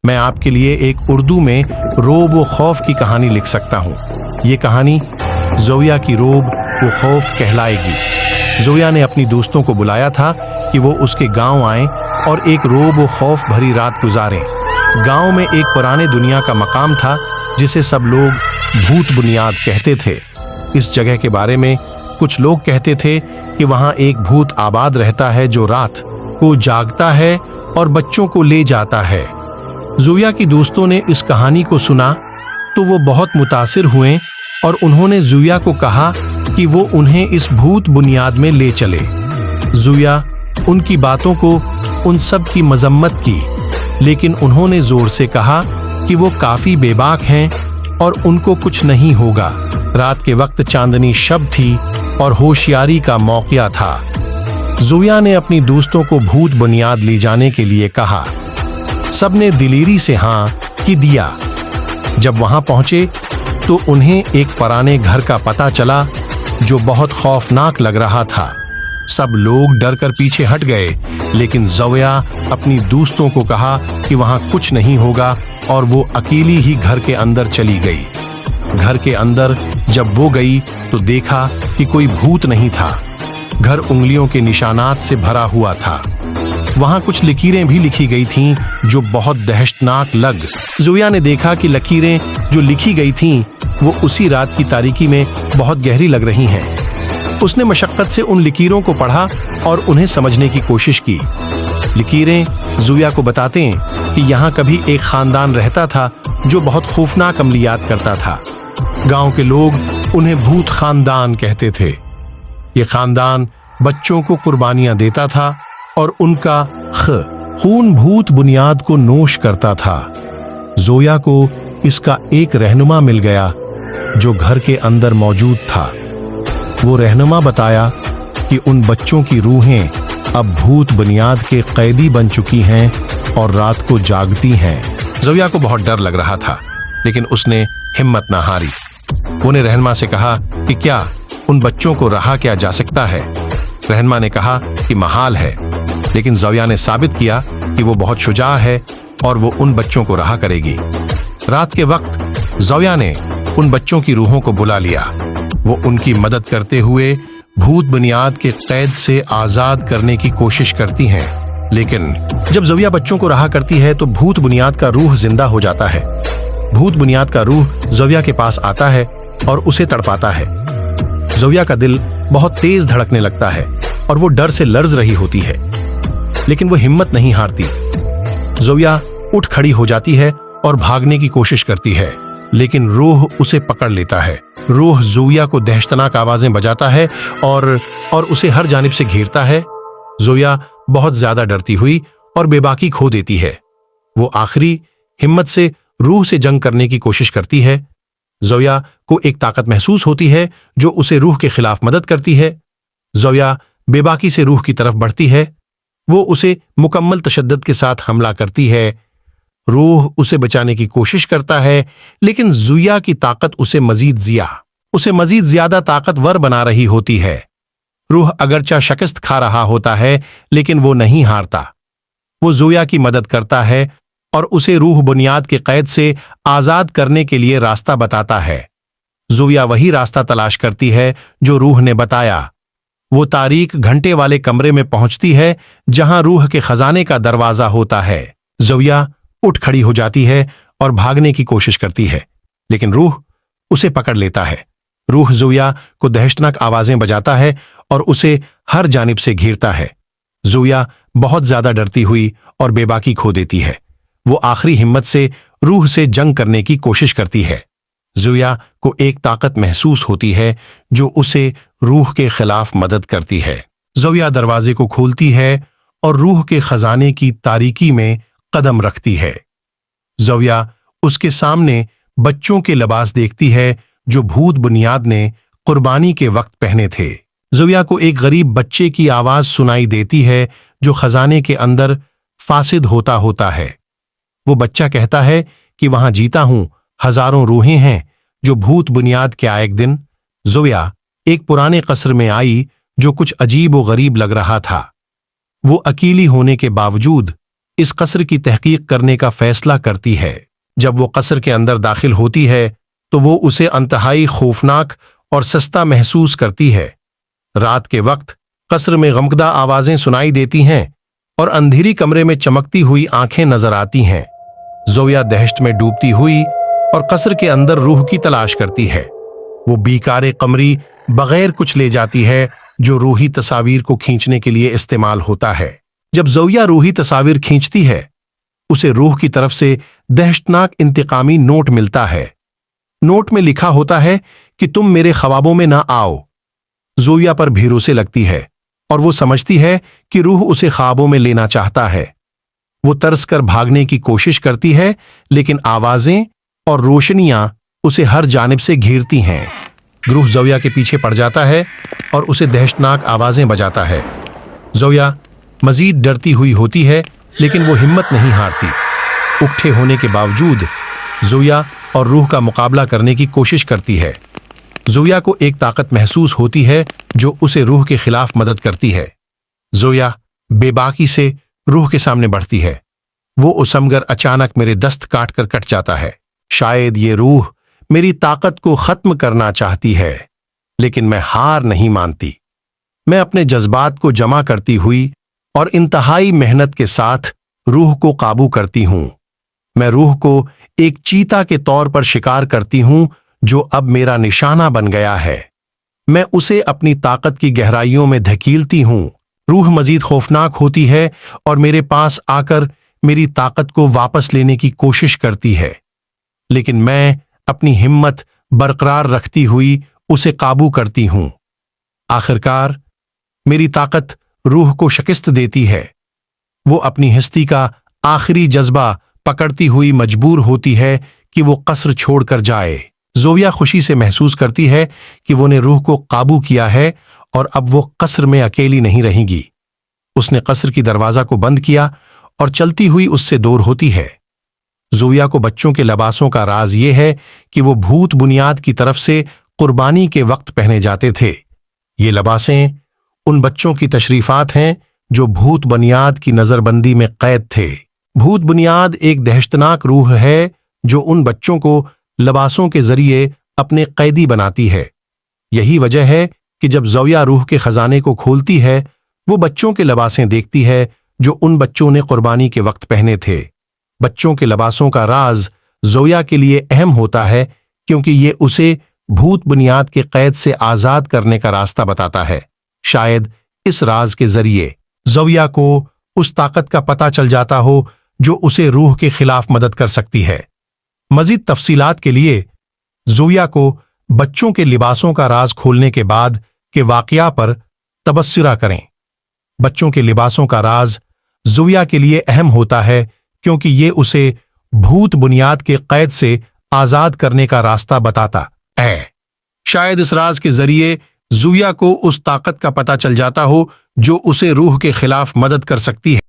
मैं आपके लिए एक उर्दू में रोब व खौफ की कहानी लिख सकता हूँ। ये कहानी ज़ोया की रोब व खौफ कहलाएगी। ज़ोया ने अपनी दोस्तों को बुलाया था कि वो उसके गांव आएं और एक रोब व खौफ भरी रात गुजारें। गांव में एक पुराने दुनिया का मकाम था जिसे सब लोग भूत बुनियाद कहते थे। इस जगह के बारे में कुछ लोग कहते थे कि वहां एक भूत आबाद रहता है जो रात को जागता है और बच्चों को ले जाता है। ज़ोया की दोस्तों ने इस कहानी को सुना तो वो बहुत मुतासिर हुए और उन्होंने ज़ोया को कहा कि वो उन्हें इस भूत बुनियाद में ले चले। ज़ोया उनकी बातों को उन सब की मजम्मत की, लेकिन उन्होंने जोर से कहा कि वो काफी बेबाक हैं और उनको कुछ नहीं होगा। रात के वक्त चांदनी शब थी और होशियारी का मौका था। ज़ोया ने अपनी दोस्तों को भूत बुनियाद ले जाने के लिए कहा। सबने दिलेरी से हाँ कि दिया। जब वहां पहुंचे तो उन्हें एक पुराने घर का पता चला जो बहुत खौफनाक लग रहा था। सब लोग डर कर पीछे हट गए, लेकिन ज़ोया अपनी दोस्तों को कहा कि वहां कुछ नहीं होगा और वो अकेली ही घर के अंदर चली गई। घर के अंदर जब वो गई तो देखा कि कोई भूत नहीं था। घर उंगलियों के निशानात से भरा हुआ था। वहां कुछ लकीरें भी लिखी गई थीं जो बहुत दहशतनाक लग। ज़ोया ने देखा कि लकीरें जो लिखी गई थीं वो उसी रात की तारीकी में बहुत गहरी लग रही हैं। उसने मशक्कत से उन लकीरों को पढ़ा और उन्हें समझने की कोशिश की। लकीरें ज़ोया को बताते हैं कि यहाँ कभी एक खानदान रहता था जो बहुत खौफनाक अमलियात करता था। गांव के लोग उन्हें भूत खानदान कहते थे। ये खानदान बच्चों को कुर्बानियां देता था और उनका खून भूत बुनियाद को नोश करता था। ज़ोया को इसका एक रहनुमा मिल गया जो घर के अंदर मौजूद था। वो रहनुमा बताया कि उन बच्चों की रूहें अब भूत बुनियाद के कैदी बन चुकी हैं और रात को जागती हैं। ज़ोया को बहुत डर लग रहा था, लेकिन उसने हिम्मत न हारी। उन्हें रहनुमा से कहा कि क्या उन बच्चों को रहा क्या जा सकता है। रहनुमा ने कहा कि महाल है, लेकिन ज़ोया ने साबित किया कि वो बहुत शुजा है और वो उन बच्चों को रहा करेगी। रात के वक्त ज़ोया ने उन बच्चों की रूहों को बुला लिया। वो उनकी मदद करते हुए भूत बुनियाद के कैद से आजाद करने की कोशिश करती हैं, लेकिन जब ज़ोया बच्चों को रहा करती है तो भूत बुनियाद का रूह जिंदा हो जाता है। भूत बुनियाद का रूह ज़ोया के पास आता है और उसे तड़पाता है। ज़ोया का दिल बहुत तेज धड़कने लगता है और वो डर से लर्ज रही होती है, लेकिन वो हिम्मत नहीं हारती। ज़ोया उठ खड़ी हो जाती है और भागने की कोशिश करती है, लेकिन रूह उसे पकड़ लेता है। रूह ज़ोया को दहशतनाक आवाजें बजाता है और उसे हर जानिब से घेरता है। ज़ोया बहुत ज्यादा डरती हुई और बेबाकी खो देती है। वो आखिरी हिम्मत से रूह से जंग करने की कोशिश करती है। ज़ोया को एक ताकत महसूस होती है जो उसे रूह के खिलाफ मदद करती है। ज़ोया बेबाकी से रूह की तरफ बढ़ती है। वो उसे मुकम्मल तशद्दुद के साथ हमला करती है। रूह उसे बचाने की कोशिश करता है, लेकिन ज़ोया की ताकत उसे मजीद ज्यादा ताकतवर बना रही होती है। रूह अगरचा शिकस्त खा रहा होता है, लेकिन वो नहीं हारता। वो ज़ोया की मदद करता है और उसे रूह बुनियाद के कैद से आजाद करने के लिए रास्ता बताता है। ज़ोया वही रास्ता तलाश करती है जो रूह ने बताया। वो तारीक घंटे वाले कमरे में पहुंचती है जहां रूह के खजाने का दरवाजा होता है। ज़ोया उठ खड़ी हो जाती है और भागने की कोशिश करती है, लेकिन रूह उसे पकड़ लेता है। रूह ज़ोया को दहशतनाक आवाजें बजाता है और उसे हर जानिब से घेरता है। ज़ोया बहुत ज्यादा डरती हुई और बेबाकी खो देती है। वो आखिरी हिम्मत से रूह से जंग करने की कोशिश करती है। ज़ोया को एक ताकत महसूस होती है जो उसे रूह के खिलाफ मदद करती है। ज़ोया दरवाजे को खोलती है और रूह के खजाने की तारीकी में कदम रखती है। ज़ोया उसके सामने बच्चों के लिबास देखती है जो भूत बुनियाद ने कुर्बानी के वक्त पहने थे। ज़ोया को एक गरीब बच्चे की आवाज सुनाई देती है जो खजाने के अंदर फासिद होता है। वो बच्चा कहता है कि वहां जीता हूं, हजारों रूहें हैं जो भूत बुनियाद के आए एक दिन। ज़ोया एक पुराने कस्र में आई जो कुछ अजीब व गरीब लग रहा था। वो अकेली होने के बावजूद इस कस्र की तहकीक करने का फैसला करती है। जब वो कस्र के अंदर दाखिल होती है तो वो उसे अंतहाई खौफनाक और सस्ता महसूस करती है। रात के वक्त कस्र में गमगदा आवाजें सुनाई देती हैं और अंधेरी कमरे में चमकती हुई आंखें नजर आती हैं। ज़ोया दहशत में डूबती हुई और कस्र के अंदर रूह की तलाश करती है। वो बीकारे कमरी बगैर कुछ ले जाती है जो रूही तस्वीर को खींचने के लिए इस्तेमाल होता है। जब ज़ोया रूही तस्वीर खींचती है, उसे रूह की तरफ से दहशतनाक इंतकामी नोट मिलता है। नोट में लिखा होता है कि तुम मेरे ख्वाबों में ना आओ। ज़ोया पर भरोसे लगती है और वो समझती है कि रूह उसे ख्वाबों में लेना चाहता है। वो तरस कर भागने की कोशिश करती है, लेकिन आवाजें और रोशनियां उसे हर जानिब से घेरती हैं। रूह ज़ोया के पीछे पड़ जाता है और उसे दहशतनाक आवाजें बजाता है। ज़ोया मजीद डरती हुई होती है, लेकिन वो हिम्मत नहीं हारती। उकठे होने के बावजूद ज़ोया और रूह का मुकाबला करने की कोशिश करती है। ज़ोया को एक ताकत महसूस होती है जो उसे रूह के खिलाफ मदद करती है। ज़ोया बेबाकी से रूह के सामने बढ़ती है। वो उसमगर अचानक मेरे दस्त काट कर कट जाता है। शायद ये रूह मेरी ताकत को खत्म करना चाहती है, लेकिन मैं हार नहीं मानती। मैं अपने जज्बात को जमा करती हुई और इंतहाई मेहनत के साथ रूह को काबू करती हूं। मैं रूह को एक चीता के तौर पर शिकार करती हूं जो अब मेरा निशाना बन गया है। मैं उसे अपनी ताकत की गहराइयों में धकेलती हूं। रूह मजीद खौफनाक होती है और मेरे पास आकर मेरी ताकत को वापस लेने की कोशिश करती है, लेकिन मैं अपनी हिम्मत बरकरार रखती हुई उसे काबू करती हूं। आखिरकार मेरी ताकत रूह को शिकस्त देती है। वो अपनी हस्ती का आखिरी जज्बा पकड़ती हुई मजबूर होती है कि वो कस्र छोड़कर जाए। ज़ोया खुशी से महसूस करती है कि वो ने रूह को काबू किया है और अब वो कस्र में अकेली नहीं रहेगी। उसने कस्र की दरवाजा को बंद किया और चलती हुई उससे दूर होती है। ज़ोया को बच्चों के लिबासों का राज ये है कि वो भूत बुनियाद की तरफ से कुर्बानी के वक्त पहने जाते थे। ये लिबासें उन बच्चों की तशरीफात हैं जो भूत बुनियाद की नजरबंदी में कैद थे। भूत बुनियाद एक दहशतनाक रूह है जो उन बच्चों को लिबासों के जरिए अपने कैदी बनाती है। यही वजह है कि जब ज़ोया रूह के खजाने को खोलती है, वो बच्चों के लिबासें देखती है जो उन बच्चों ने कुर्बानी के वक्त पहने थे। बच्चों के लिबासों का राज ज़ोया के लिए अहम होता है क्योंकि ये उसे भूत बुनियाद के कैद से आजाद करने का रास्ता बताता है। शायद इस राज के जरिए ज़ोया को उस ताकत का पता चल जाता हो जो उसे रूह के खिलाफ मदद कर सकती है। मजीद तफसीलात के लिए ज़ोया को बच्चों के लिबासों का राज खोलने के बाद के वाकया पर तबस्सुरा करें। बच्चों के लिबासों का राज ज़ोया के लिए अहम होता है क्योंकि ये उसे भूत बुनियाद के कैद से आजाद करने का रास्ता बताता है। शायद इस राज के जरिए ज़ोया को उस ताकत का पता चल जाता हो जो उसे रूह के खिलाफ मदद कर सकती है।